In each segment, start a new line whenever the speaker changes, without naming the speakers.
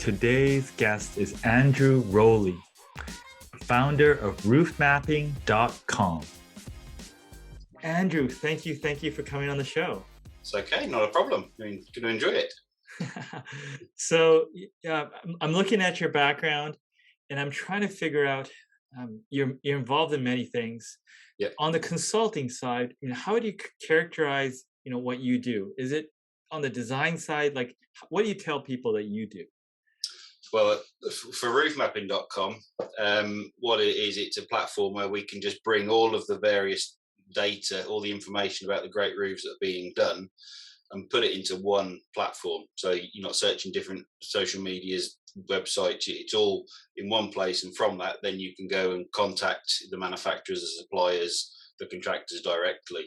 Today's guest is Andrew Rowley, founder of roofmapping.com. Andrew, thank you for coming on the show.
It's okay, not a problem. I mean, going to enjoy it.
So I'm looking at your background and I'm trying to figure out, you're involved in many things.
Yep.
On the consulting side, how do you characterize, what you do? Is it on the design side? Like, what do you tell people that you do?
Well, for roofmapping.com, what it is, it's a platform where we can just bring all of the various data, all the information about the great roofs that are being done and put it into one platform. So you're not searching different social medias, websites, it's all in one place. And from that, then you can go and contact the manufacturers, the suppliers, the contractors directly.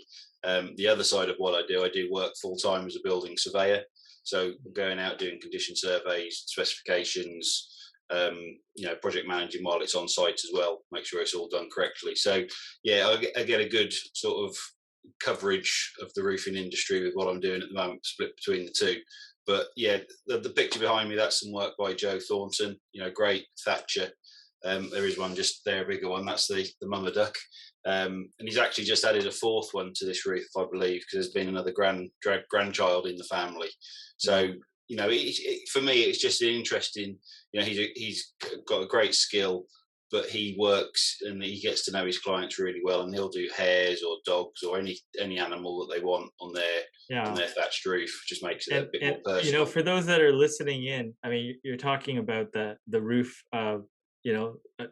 The other side of what I do work full time as a building surveyor. So going out doing condition surveys, specifications, project managing while it's on site as well, make sure it's all done correctly. So yeah, I get a good sort of coverage of the roofing industry with what I'm doing at the moment, split between the two. But yeah, the picture behind me, that's some work by Joe Thornton, great Thatcher. There is one just there, a bigger one, that's the mama duck. And he's actually just added a fourth one to this roof, I believe, because there's been another grandchild in the family. So, for me, it's just interesting. He's got a great skill, but he works and he gets to know his clients really well, and he'll do hares or dogs or any animal that they want on their thatched roof. Just makes it a bit more personal.
For those that are listening in, I mean, you're talking about the roof of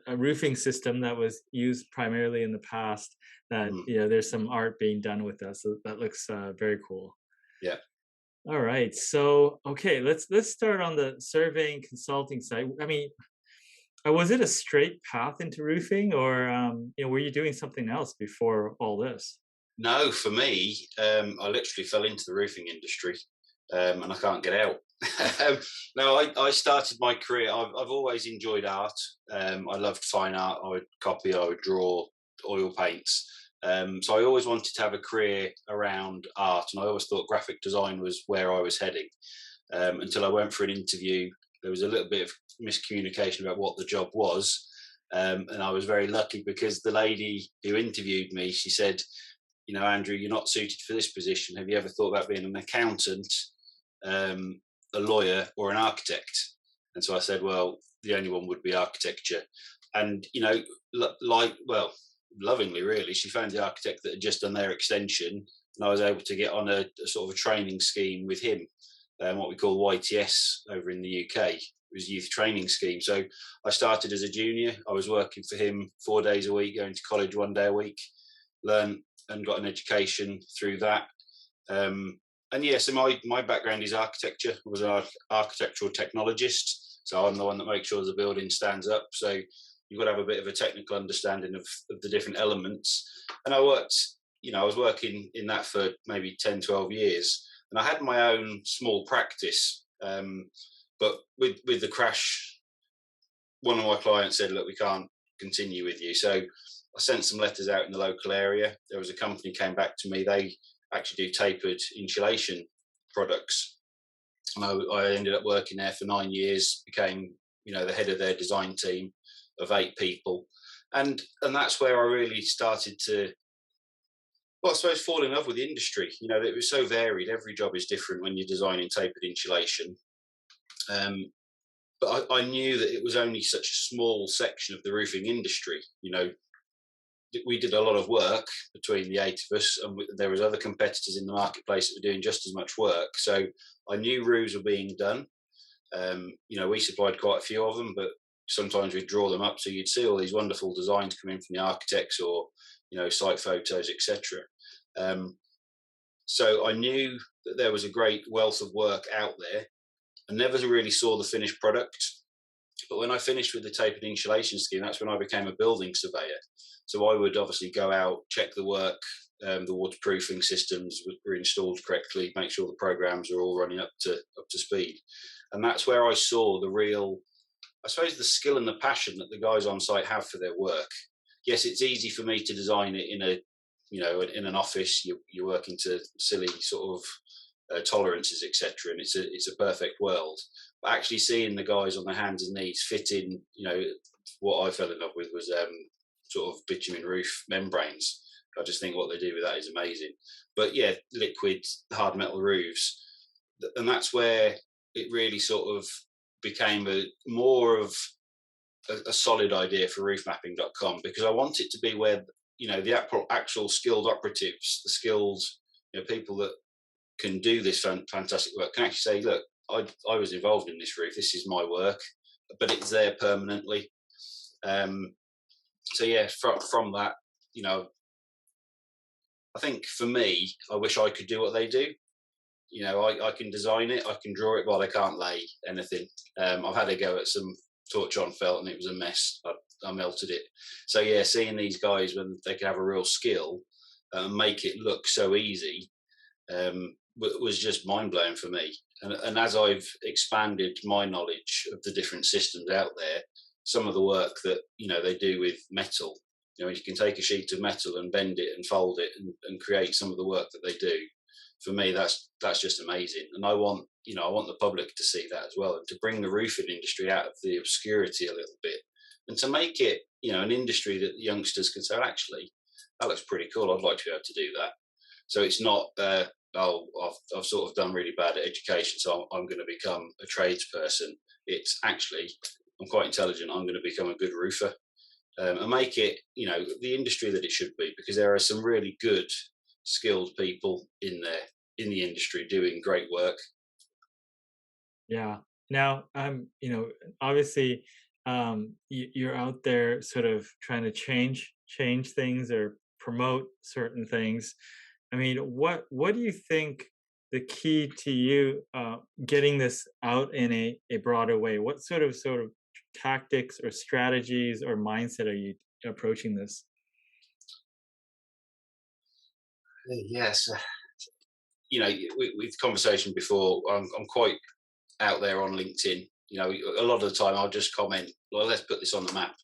a roofing system that was used primarily in the past. That there's some art being done with that, so that looks very cool.
Yeah.
All right. So okay, let's start on the surveying consulting side. I mean, was it a straight path into roofing, or were you doing something else before all this?
No, for me, I literally fell into the roofing industry, and I can't get out. No, I started my career. I've always enjoyed art. I loved fine art. I would copy, I would draw oil paints. So I always wanted to have a career around art, and I always thought graphic design was where I was heading. Until I went for an interview, there was a little bit of miscommunication about what the job was, and I was very lucky because the lady who interviewed me, she said, Andrew, you're not suited for this position. Have you ever thought about being an accountant, a lawyer, or an architect? And so I said, well, the only one would be architecture. And lovingly, really, she found the architect that had just done their extension, and I was able to get on a sort of a training scheme with him, what we call YTS over in the UK. It was a youth training scheme. So I started as a junior. I was working for him 4 days a week, going to college 1 day a week, learned and got an education through that. So my background is architecture. I was an architectural technologist. So I'm the one that makes sure the building stands up. So you've got to have a bit of a technical understanding of the different elements. And I was working in that for maybe 10, 12 years. And I had my own small practice. But with the crash, one of my clients said, look, we can't continue with you. So I sent some letters out in the local area. There was a company came back to me. They actually do tapered insulation products. And I ended up working there for 9 years, became, the head of their design team of 8 people. And that's where I really started to, I suppose, fall in love with the industry. It was so varied. Every job is different when you're designing tapered insulation. But I knew that it was only such a small section of the roofing industry. We did a lot of work between the 8 of us, and there was other competitors in the marketplace that were doing just as much work. So I knew roofs were being done. We supplied quite a few of them, but sometimes we'd draw them up. So you'd see all these wonderful designs come in from the architects or, site photos, etc. So I knew that there was a great wealth of work out there. I never really saw the finished product. But when I finished with the tapered insulation scheme, that's when I became a building surveyor. So I would obviously go out, check the work, the waterproofing systems were installed correctly, make sure the programs are all running up to speed. And that's where I saw the real, I suppose, the skill and the passion that the guys on site have for their work. Yes, it's easy for me to design it in an office. You're working to silly sort of tolerances, etc., and it's a perfect world. Actually seeing the guys on their hands and knees fitting, what I fell in love with was sort of bitumen roof membranes. I just think what they do with that is amazing. But yeah, liquid hard metal roofs, and that's where it really sort of became a more of a solid idea for roofmapping.com, because I want it to be where the actual skilled operatives, the skilled people that can do this fantastic work can actually say, look, I was involved in this roof. This is my work, but it's there permanently. So yeah, from that, you know, I think for me, I wish I could do what they do. I can design it, I can draw it, but I can't lay anything. I've had a go at some torch on felt and it was a mess. I melted it. So yeah, seeing these guys when they can have a real skill and make it look so easy was just mind blowing for me. And as I've expanded my knowledge of the different systems out there, some of the work that they do with metal, you can take a sheet of metal and bend it and fold it and create some of the work that they do. For me, that's just amazing, and I want the public to see that as well, and to bring the roofing industry out of the obscurity a little bit, and to make it an industry that the youngsters can say, actually, that looks pretty cool. I'd like to be able to do that. So it's not oh, I've sort of done really bad at education, so I'm going to become a tradesperson. It's actually, I'm quite intelligent. I'm going to become a good roofer, and make it the industry that it should be, because there are some really good skilled people in the industry doing great work.
Yeah. Now, obviously, you're out there sort of trying to change things or promote certain things. I mean, what do you think the key to you getting this out in a broader way? What sort of tactics or strategies or mindset are you approaching this?
Yes, with conversation before, I'm quite out there on LinkedIn. A lot of the time I'll just comment, well, let's put this on the map.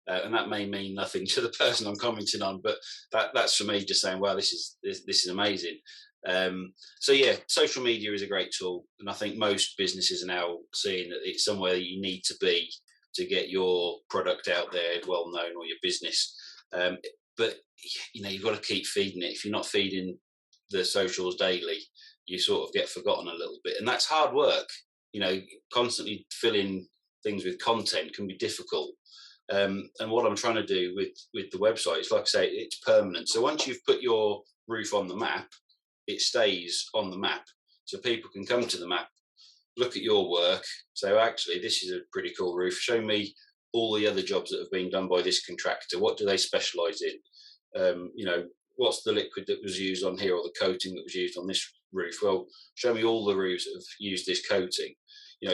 And that may mean nothing to the person I'm commenting on, but that's for me just saying, wow, this is amazing. So yeah, social media is a great tool, and I think most businesses are now seeing that it's somewhere that you need to be to get your product out there, well known, or your business. But you've got to keep feeding it. If you're not feeding the socials daily, you sort of get forgotten a little bit, and that's hard work. Constantly filling things with content can be difficult. And what I'm trying to do with the website is, like I say, it's permanent. So once you've put your roof on the map, it stays on the map. So people can come to the map, look at your work, say, oh, actually, this is a pretty cool roof. Show me all the other jobs that have been done by this contractor. What do they specialise in? What's the liquid that was used on here, or the coating that was used on this roof? Well, show me all the roofs that have used this coating.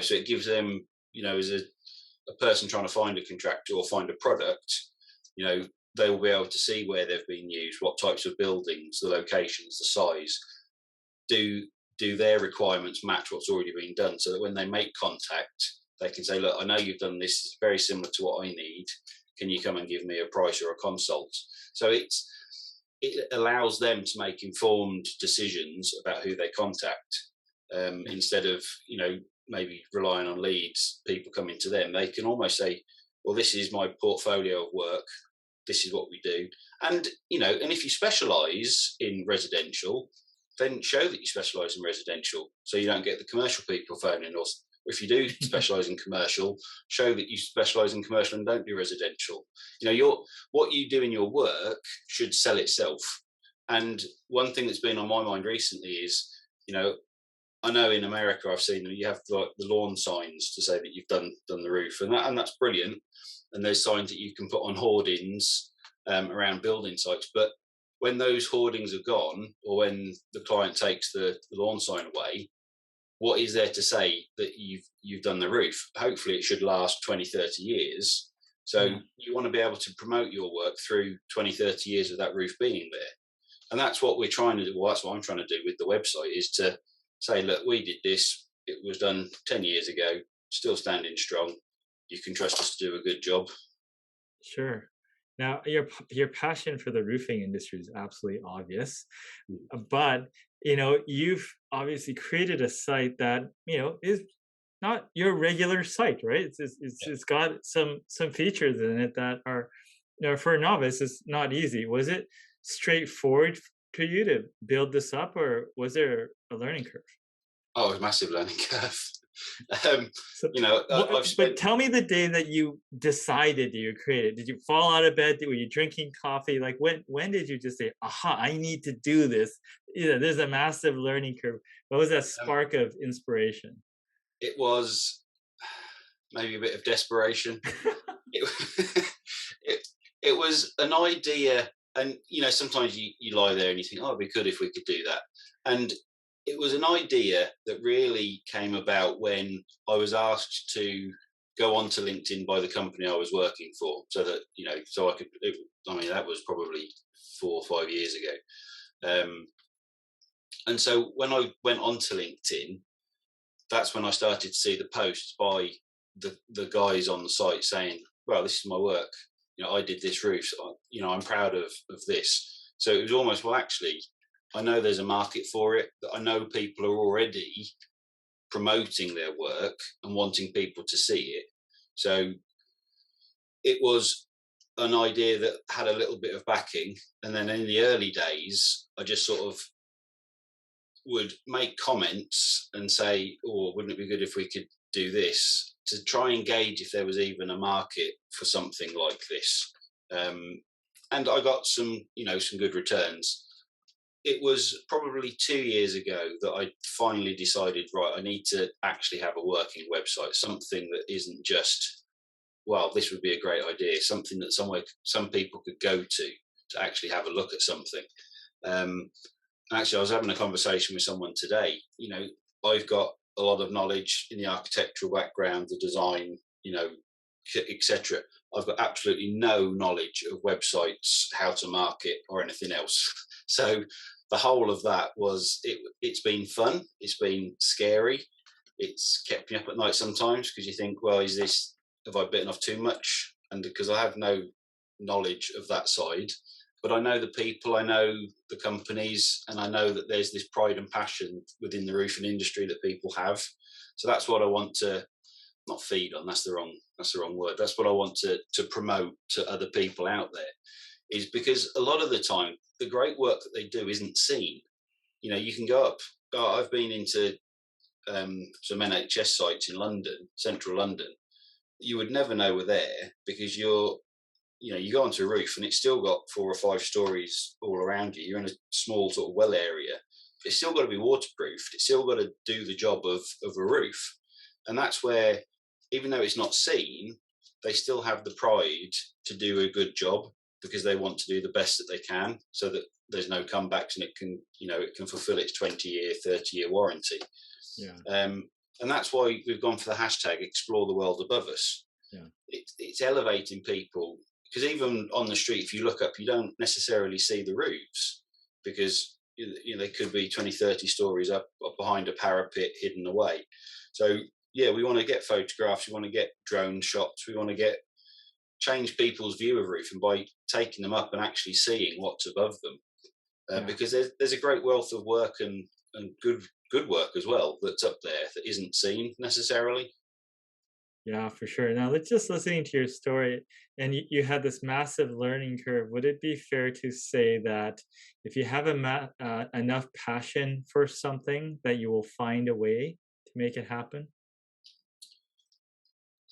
So it gives them, as a person trying to find a contractor or find a product, they will be able to see where they've been used, what types of buildings, the locations, the size. Do their requirements match what's already been done, so that when they make contact, they can say, look, I know you've done this, it's very similar to what I need. Can you come and give me a price or a consult? So it allows them to make informed decisions about who they contact, instead of maybe relying on leads, people coming to them. They can almost say, well, this is my portfolio of work, this is what we do. And and if you specialize in residential, then show that you specialize in residential, so you don't get the commercial people phoning us. If you do specialize in commercial, show that you specialize in commercial and don't do residential. What you do in your work should sell itself. And one thing that's been on my mind recently is, I know in America I've seen you have like the lawn signs to say that you've done the roof, and that's brilliant. And there's signs that you can put on hoardings around building sites. But when those hoardings are gone, or when the client takes the lawn sign away, what is there to say that you've done the roof? Hopefully, it should last 20, 30 years. So
Yeah.
you want to be able to promote your work through 20, 30 years of that roof being there. And that's what we're trying to do. Well, that's what I'm trying to do with the website, is to say, look, we did this. It was done 10 years ago, still standing strong. You can trust us to do a good job.
Sure. Now, your passion for the roofing industry is absolutely obvious,
Mm.
but you've obviously created a site that is not your regular site, right? It's got some features in it that are, for a novice, it's not easy. Was it straightforward to you to build this up, or was there a learning curve?
Oh, it was a massive learning curve. um,
So,
I've
but
spent.
tell me the day that you decided you create it. Did you fall out of bed? Were you drinking coffee? Like when did you just say, "Aha, I need to do this"? There's a massive learning curve. What was that
Um,
spark of inspiration?
it was maybe a bit of desperation. It, it, it was an idea, and sometimes you lie there and you think, oh, it'd be good if we could do that. And it was an idea that really came about when I was asked to go onto LinkedIn by the company I was working for, so that so I could. I mean, that was probably 4 or 5 years ago. And so when I went onto LinkedIn, that's when I started to see the posts by the guys on the site saying, "Well, this is my work. I did this roof. So, I'm proud of this." So it was almost, well, actually, I know there's a market for it. That I know people are already promoting their work and wanting people to see it. So it was an idea that had a little bit of backing. And then in the early days, I just sort of would make comments and say, "Oh, wouldn't it be good if we could do this?" to try and gauge if there was even a market for something like this. Um, and I got some good returns. It was probably 2 years ago that I finally decided, right, I need to actually have a working website, something that isn't just, well, this would be a great idea, something that some people could go to actually have a look at something. Um, Actually, I was having a conversation with someone today. I've got a lot of knowledge in the architectural background, the design, etc. I've got absolutely no knowledge of websites, how to market, or anything else. So the whole of that was it. It's been fun. It's been scary. It's kept me up at night sometimes because you think, well, have I bitten off too much? And because I have no knowledge of that side, but I know the people, I know the companies, and I know that there's this pride and passion within the roofing industry that people have. So that's what I want to not feed on. That's the wrong word. That's what I want to promote to other people out there. Is because a lot of the time the great work that they do isn't seen. You can go up. Oh, I've been into some NHS sites in London, central London. You would never know we're there because you go onto a roof and it's still got 4 or 5 stories all around you. You're in a small sort of well area. But it's still got to be waterproofed. It's still got to do the job of a roof. And that's where, even though it's not seen, they still have the pride to do a good job because they want to do the best that they can so that there's no comebacks and it can fulfill its 20-year, 30-year warranty.
Yeah,
And that's why we've gone for the hashtag explore the world above us.
yeah,
It's elevating people because even on the street, if you look up, you don't necessarily see the roofs because they could be 20, 30 stories up behind a parapet hidden away. So yeah, we want to get photographs, we want to get drone shots, we want to change people's view of roofing by taking them up and actually seeing what's above them.
yeah.
Because there's a great wealth of work and good work as well that's up there that isn't seen necessarily.
Yeah, for sure. Now, let's just listening to your story, and you had this massive learning curve. Would it be fair to say that if you have enough passion for something, that you will find a way to make it happen?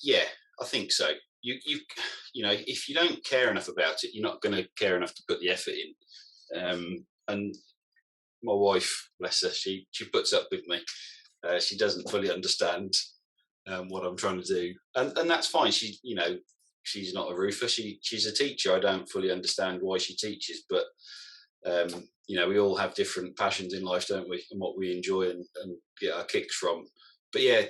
Yeah, I think so. If you don't care enough about it, you're not going to care enough to put the effort in. And my wife, bless her, she puts up with me. She doesn't fully understand what I'm trying to do, and that's fine. She's not a roofer. She's a teacher. I don't fully understand why she teaches, but we all have different passions in life, don't we? And what we enjoy and get our kicks from. But yeah,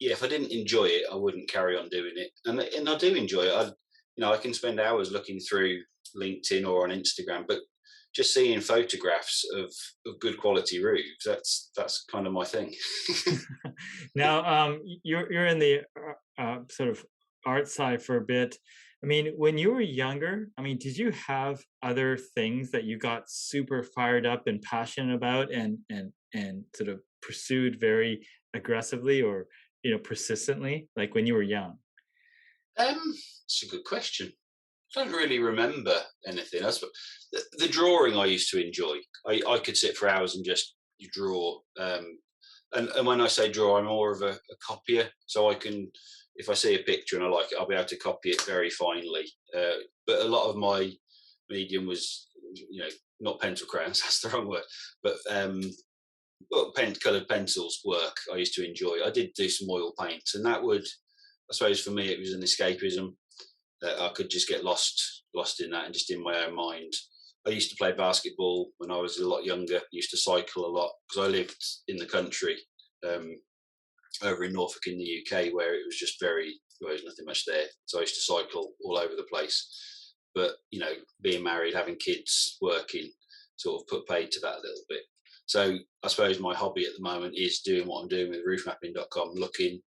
if I didn't enjoy it, I wouldn't carry on doing it. And I do enjoy it. I can spend hours looking through LinkedIn or on Instagram, but just seeing photographs of good quality roofs, that's kind of my thing.
Now, you're in the sort of art side for a bit. I mean, when you were younger, I mean, did you have other things that you got super fired up and passionate about, and sort of pursued very aggressively or persistently, like when you were young?
It's a good question. I don't really remember anything. The drawing I used to enjoy. I could sit for hours and just draw. And when I say draw, I'm more of a copier. So I can, if I see a picture and I like it, I'll be able to copy it very finely. But a lot of my medium was, not pencil crayons. That's the wrong word. But well, coloured pencils work. I used to enjoy. I did do some oil paints, and that would, I suppose, for me, it was an escapism. I could just get lost in that and just in my own mind. I used to play basketball when I was a lot younger. Used to cycle a lot because I lived in the country, um, over in Norfolk in the UK, where it was just well, there's nothing much there. So I used to cycle all over the place. But being married, having kids, working, sort of put paid to that a little bit. So I suppose my hobby at the moment is doing what I'm doing with roofmapping.com, looking,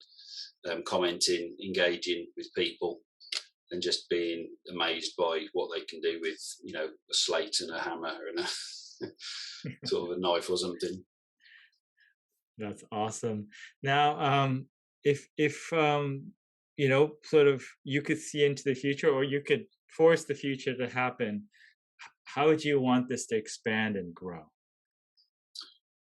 commenting, engaging with people, and just being amazed by what they can do with, a slate and a hammer and a sort of a knife or something.
That's awesome. Now, if sort of you could see into the future, or you could force the future to happen, how would you want this to expand and grow?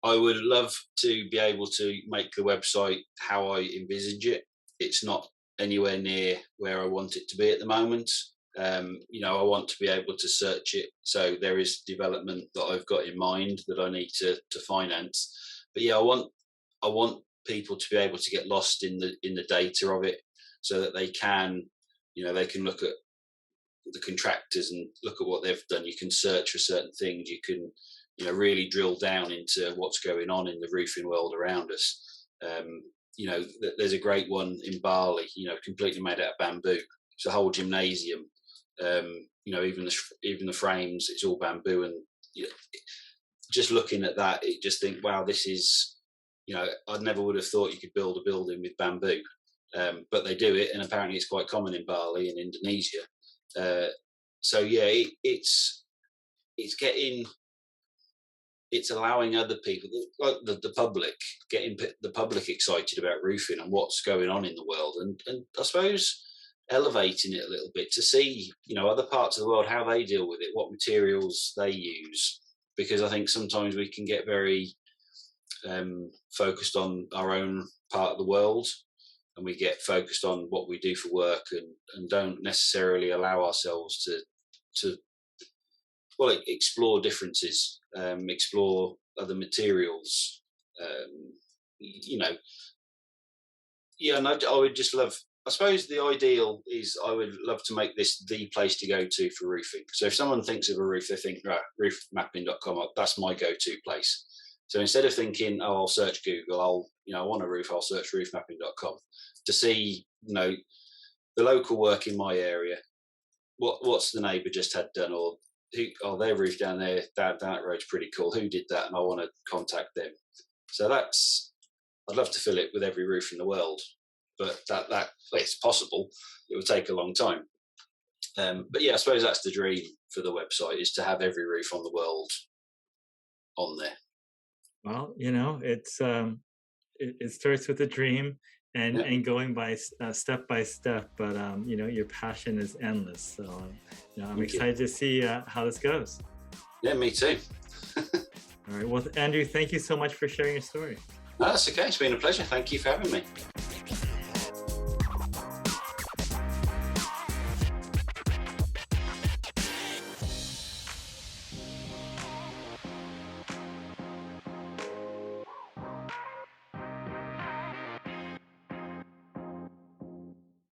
I would love to be able to make the website how I envisage it. It's not anywhere near where I want it to be at the moment. I want to be able to search it. So there is development that I've got in mind that I need to finance. But yeah, I want people to be able to get lost in the data of it, so that they can, they can look at the contractors and look at what they've done. You can search for certain things. You can, really drill down into what's going on in the roofing world around us. There's a great one in Bali, completely made out of bamboo. It's a whole gymnasium. Even the frames, it's all bamboo. And just looking at that, it just think, wow, this is, I never would have thought you could build a building with bamboo. But they do it, and apparently it's quite common in Bali and Indonesia. So yeah, it's allowing other people, like the public, getting the public excited about roofing and what's going on in the world, and I suppose elevating it a little bit to see, other parts of the world, how they deal with it, what materials they use. Because I think sometimes we can get very focused on our own part of the world, and we get focused on what we do for work, and don't necessarily allow ourselves to explore differences, explore other materials. Yeah, and I would just love. I suppose the ideal is I would love to make this the place to go to for roofing. So if someone thinks of a roof, they think, right, roofmapping.com, that's my go-to place. So instead of thinking, oh, I'll search Google, I want a roof, I'll search roofmapping.com to see, the local work in my area. What's the neighbour just had done, or their roof down there, down that road's pretty cool. Who did that? And I want to contact them. So I'd love to fill it with every roof in the world, but that it's possible. It would take a long time. But yeah, I suppose that's the dream for the website, is to have every roof on the world on there.
Well, it starts with a dream, and going step by step, but your passion is endless. So I'm excited to see how this goes.
Yeah, me too.
All right. Well, Andrew, thank you so much for sharing your story.
No, that's okay. It's been a pleasure. Thank you for having me.